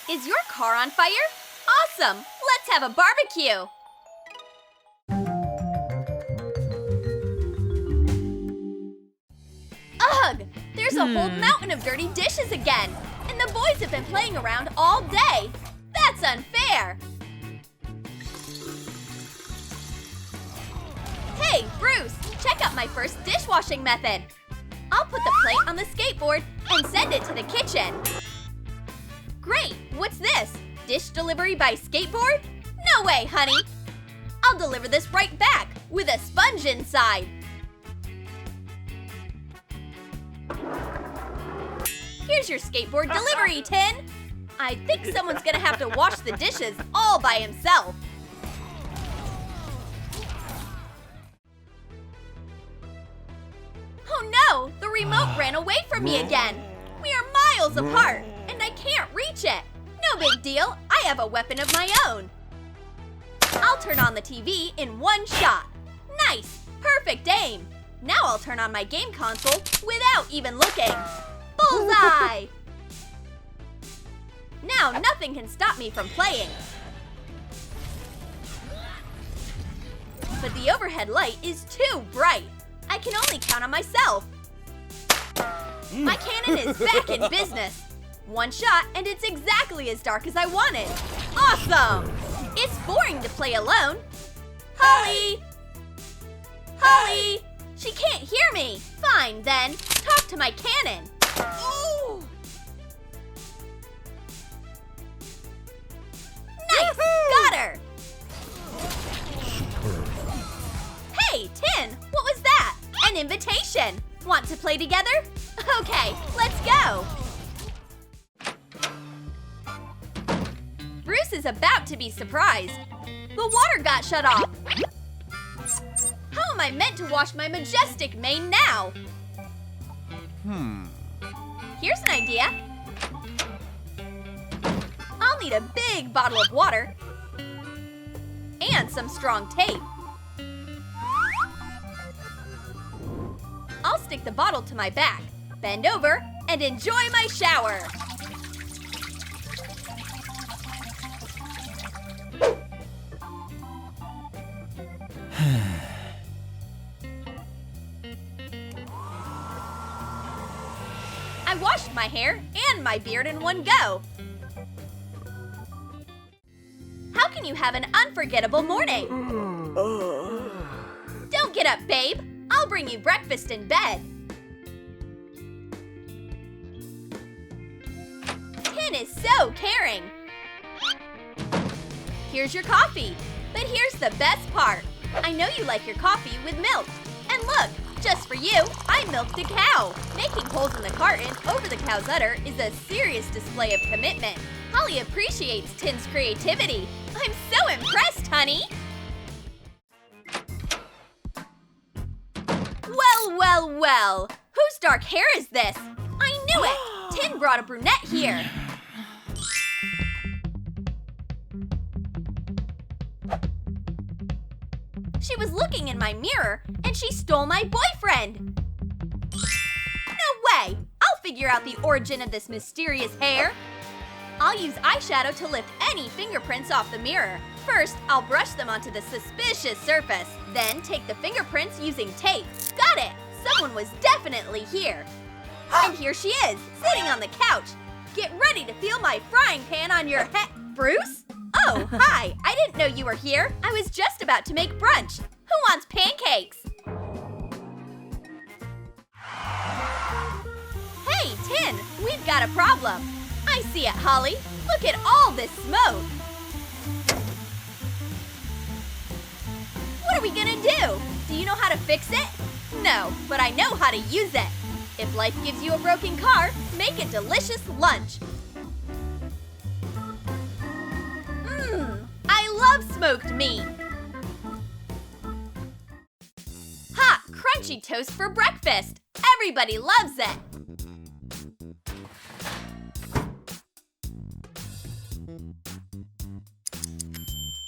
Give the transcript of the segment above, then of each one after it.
Is your car on fire? Awesome! Let's have a barbecue! Ugh! There's a whole mountain of dirty dishes again! And the boys have been playing around all day! That's unfair! Hey, Bruce! Check out my first dishwashing method! I'll put the plate on the skateboard and send it to the kitchen. Great! What's this? Dish delivery by skateboard? No way, honey! I'll deliver this right back with a sponge inside. Here's your skateboard delivery tin. I think someone's gonna have to wash the dishes all by himself. Oh no! The remote ran away from me again! We are miles apart, and I can't reach it! No big deal, I have a weapon of my own! I'll turn on the TV in one shot! Nice! Perfect aim! Now I'll turn on my game console without even looking! Bullseye! Now nothing can stop me from playing! But the overhead light is too bright! I can only count on myself. My cannon is back in business. One shot and it's exactly as dark as I wanted. Awesome! It's boring to play alone. Holly! Holly! She can't hear me. Fine then, talk to my cannon. Ooh. Nice! Got her! Hey, Tin! What was that? An invitation! Want to play together? Okay, let's go! Bruce is about to be surprised. The water got shut off. How am I meant to wash my majestic mane now? Here's an idea. I'll need a big bottle of water and some strong tape. I'll stick the bottle to my back, bend over, and enjoy my shower. I washed my hair and my beard in one go. How can you have an unforgettable morning? Don't get up, babe. I'll bring you breakfast in bed. Tin is so caring. Here's your coffee. But here's the best part. I know you like your coffee with milk. And look, just for you, I milked a cow. Making holes in the carton over the cow's udder is a serious display of commitment. Holly appreciates Tin's creativity. I'm so impressed, honey. Well, whose dark hair is this? I knew it! Tin brought a brunette here. She was looking in my mirror and she stole my boyfriend. No way! I'll figure out the origin of this mysterious hair. I'll use eyeshadow to lift any fingerprints off the mirror. First, I'll brush them onto the suspicious surface. Then take the fingerprints using tape. Got it! Someone was definitely here. And here she is, sitting on the couch. Get ready to feel my frying pan on your head. Bruce? Oh, hi. I didn't know you were here. I was just about to make brunch. Who wants pancakes? Hey, Tin, we've got a problem. I see it, Holly. Look at all this smoke. What are we gonna do? Do you know how to fix it? No, but I know how to use it. If life gives you a broken car, make a delicious lunch. I love smoked meat. Hot, crunchy toast for breakfast. Everybody loves it.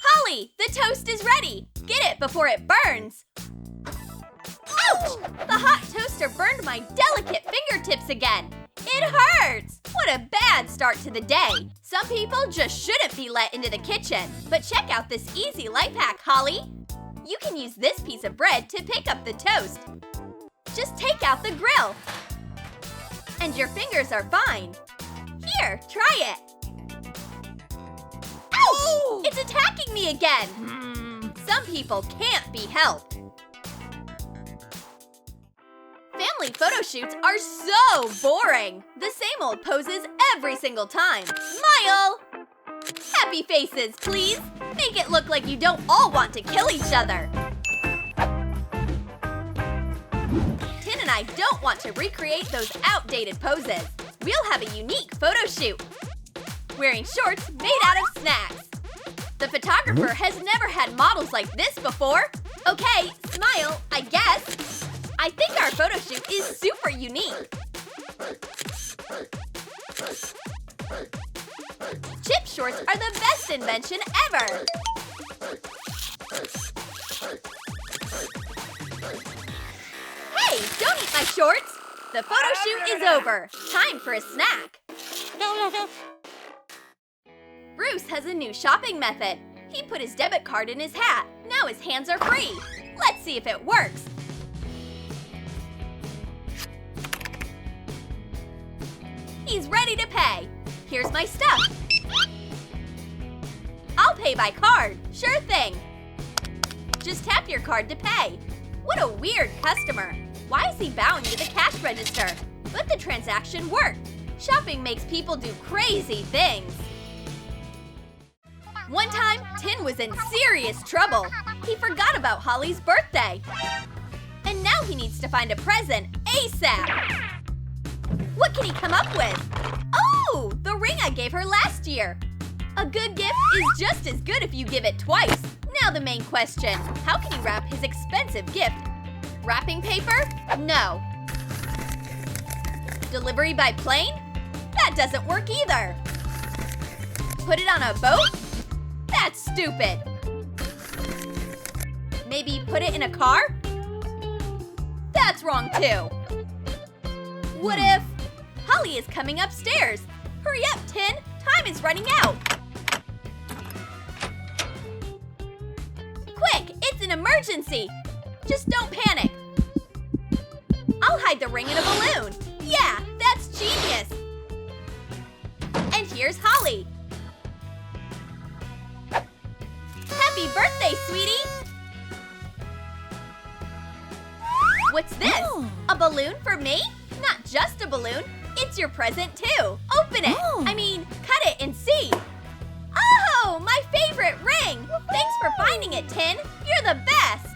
Holly, the toast is ready. Get it before it burns. Ouch! The hot toaster burned my delicate fingertips again. It hurts! What a bad start to the day. Some people just shouldn't be let into the kitchen. But check out this easy life hack, Holly. You can use this piece of bread to pick up the toast. Just take out the grill. And your fingers are fine. Here, try it. Ouch! Ooh. It's attacking me again. Some people can't be helped. Family photo shoots are so boring. The same old poses every single time. Smile! Happy faces, please. Make it look like you don't all want to kill each other. Tin and I don't want to recreate those outdated poses. We'll have a unique photo shoot. Wearing shorts made out of snacks. The photographer has never had models like this before. Okay, smile, I guess. I think our photo shoot is super unique. Chip shorts are the best invention ever. Hey, don't eat my shorts. The photo shoot is over. Time for a snack. Bruce has a new shopping method. He put his debit card in his hat. Now his hands are free. Let's see if it works. He's ready to pay. Here's my stuff. I'll pay by card. Sure thing. Just tap your card to pay. What a weird customer. Why is he bowing to the cash register? But the transaction worked. Shopping makes people do crazy things. One time, Tin was in serious trouble. He forgot about Holly's birthday. And now he needs to find a present ASAP. What can he come up with? Oh, the ring I gave her last year. A good gift is just as good if you give it twice. Now the main question, how can he wrap his expensive gift? Wrapping paper? No. Delivery by plane? That doesn't work either. Put it on a boat? That's stupid. Maybe put it in a car? That's wrong too. What if Holly is coming upstairs? Hurry up, Tin! Time is running out! Quick! It's an emergency! Just don't panic! I'll hide the ring in a balloon! Yeah, that's genius! And here's Holly! Happy birthday, sweetie! What's this? Oh. A balloon for me? Not just a balloon, it's your present too. Open it. Oh. I mean, cut it and see. Oh, my favorite ring. Thanks for finding it, Tin. You're the best.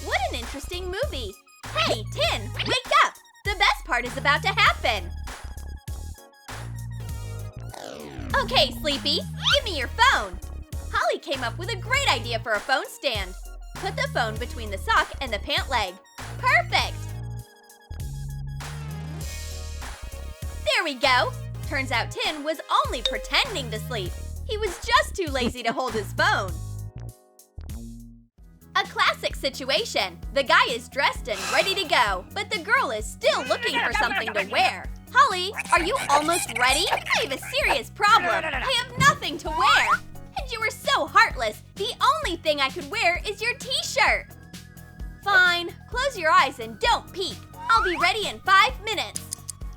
What an interesting movie. Hey, Tin, wake up. The best part is about to happen. Okay, Sleepy, give me your phone. Holly came up with a great idea for a phone stand. Put the phone between the sock and the pant leg. Perfect! There we go! Turns out Tin was only pretending to sleep. He was just too lazy to hold his phone. A classic situation. The guy is dressed and ready to go, but the girl is still looking for something to wear. Holly, are you almost ready? I have a serious problem. I have nothing to wear. And you were so heartless. The only thing I could wear is your t-shirt. Fine. Close your eyes and don't peek. I'll be ready in 5 minutes.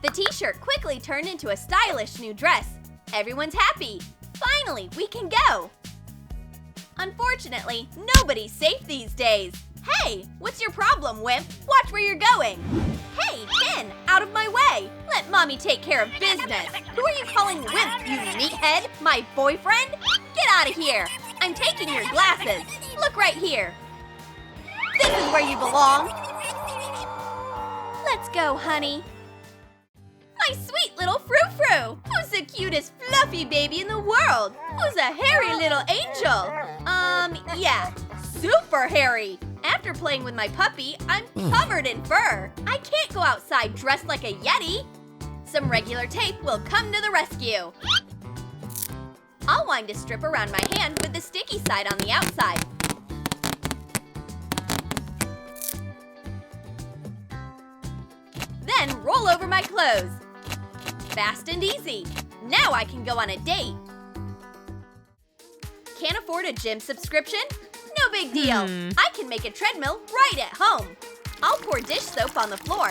The t-shirt quickly turned into a stylish new dress. Everyone's happy. Finally, we can go. Unfortunately, nobody's safe these days. Hey, what's your problem, wimp? Watch where you're going. Hey, Tin, out of my way. Let Mommy take care of business. Who are you calling wimp, you meathead? My boyfriend? Get out of here. I'm taking your glasses. Look right here. This is where you belong. Let's go, honey. My sweet little frou-frou. Who's the cutest fluffy baby in the world? Who's a hairy little angel? Yeah, super hairy. After playing with my puppy, I'm covered in fur. I can't go outside dressed like a yeti. Some regular tape will come to the rescue. I'll wind a strip around my hand with the sticky side on the outside. then roll over my clothes. Fast and easy. Now I can go on a date. Can't afford a gym subscription? No big deal. I can make a treadmill right at home. I'll pour dish soap on the floor.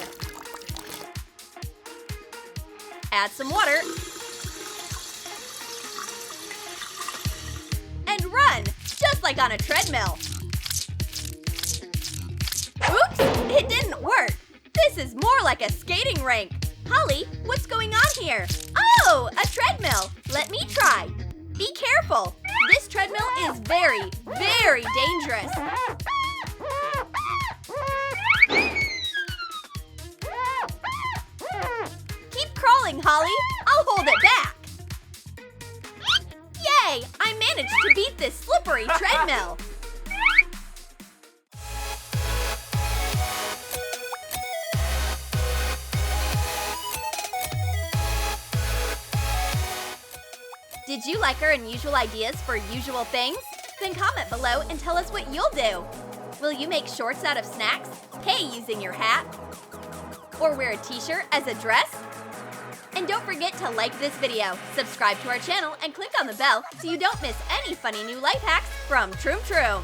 Add some water. And run, just like on a treadmill. Oops, it didn't work. This is more like a skating rink. Holly, what's going on here? Oh, a treadmill. Let me try. Be careful. This treadmill is very, very dangerous. Keep crawling, Holly. I'll hold it back. Yay! I managed to beat this slippery treadmill. Did you like our unusual ideas for usual things? Then comment below and tell us what you'll do. Will you make shorts out of snacks, hay using your hat, or wear a t-shirt as a dress? And don't forget to like this video, subscribe to our channel, and click on the bell so you don't miss any funny new life hacks from Troom.